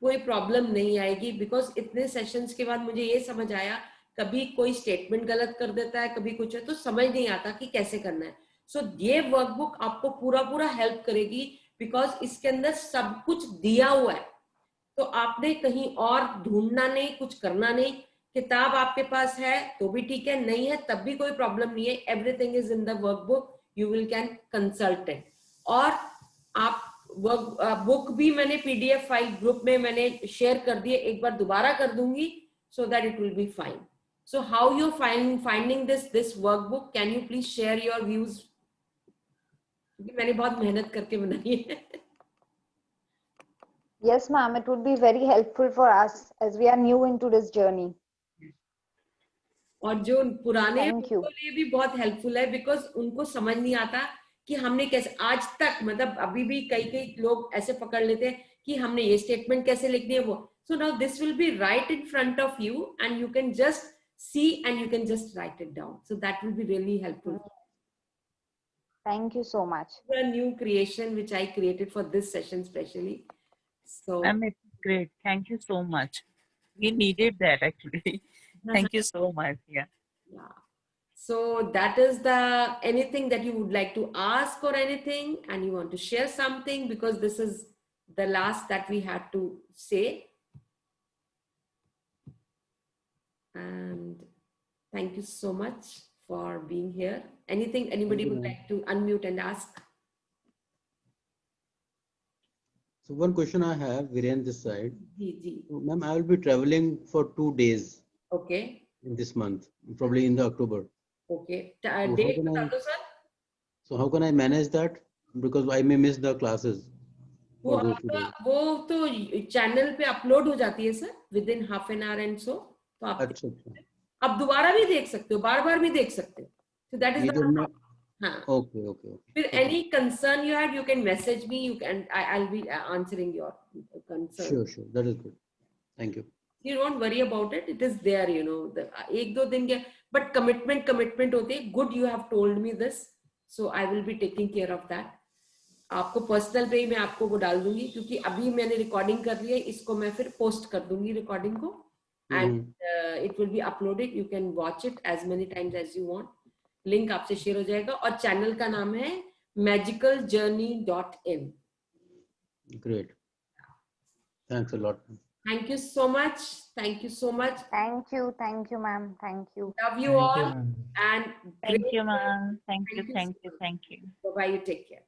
कोई प्रॉब्लम नहीं आएगी। बिकॉज इतने सेशंस के बाद मुझे ये समझ आया, कभी कोई स्टेटमेंट गलत कर देता है, कभी कुछ है, तो समझ नहीं आता कि कैसे करना है। सो ये वर्कबुक आपको पूरा पूरा हेल्प करेगी, बिकॉज इसके अंदर सब कुछ दिया हुआ है। तो आपने कहीं और ढूंढना नहीं, कुछ करना नहीं। किताब आपके पास है तो भी ठीक है, नहीं है तब भी कोई प्रॉब्लम नहीं है। Everything is in the workbook, you will can consult it. और आप बुक भी मैंने पीडीएफ फाइल ग्रुप में मैंने शेयर कर दिए, एक बार दोबारा कर दूंगी, so that it will be fine. So how you finding this workbook? Can you please share your views? क्योंकि मैंने बहुत मेहनत करके बनाई है। Yes, ma'am, it would be very helpful for us as we are new into this journey. और जो पुराने Thank you. उनको लिए भी बहुत हेल्पफुल है, बिकॉज उनको समझ नहीं आता कि हमने कैसे आज तक, मतलब अभी भी कई कई लोग ऐसे पकड़ लेते हैं कि हमने ये स्टेटमेंट कैसे लिखनी है वो। So now this will be right in front of you and you can just see and you can just write it down. So that will be really helpful. Thank you so much. A new creation which I created for this session specially. So Ma'am, it's great. Thank you so much. We needed that actually. Thank you so much. Yeah. yeah. So that is the anything that you would like to ask or anything, and you want to share something, because this is the last that we had to say. And thank you so much for being here. Anything anybody would like to unmute and ask? So one question I have, Viren this side. Ji. So, ma'am, I will be traveling for 2 days Okay. in this month, probably in the October. Okay. So how Date can bata do, sir. So how can I manage that? Because I may miss the classes वो for those 2 आपका days. वो तो channel पे upload हो जाती है sir, with in half an hour and so. तो आप अच्छा अच्छा, आप दोबारा भी देख सकते हो, बार बार भी देख सकते हो। So that is ये जो मैं, हाँ। okay okay okay. फिर any concern you had, you can message me. You can I'll be answering your concern. Sure, that is good. Thank you. You don't worry about it. It is there, you know. एक दो दिन के, but commitment होते हैं. Good, you have told me this, so I will be taking care of that. आपको personal पे ही मैं आपको वो डाल दूंगी, क्योंकि अभी मैंने रिकॉर्डिंग कर ली है, इसको मैं फिर पोस्ट कर दूंगी रिकॉर्डिंग को, and it will be uploaded. You can watch it as many times as you want. Link आपसे शेयर हो जाएगा, और चैनल का नाम है magicaljourney.in. Great. Thanks a lot. Thank you so much. Thank you so much. Thank you, ma'am. Thank you. Love you all. And Thank you, ma'am. Thank you. Bye bye. You take care.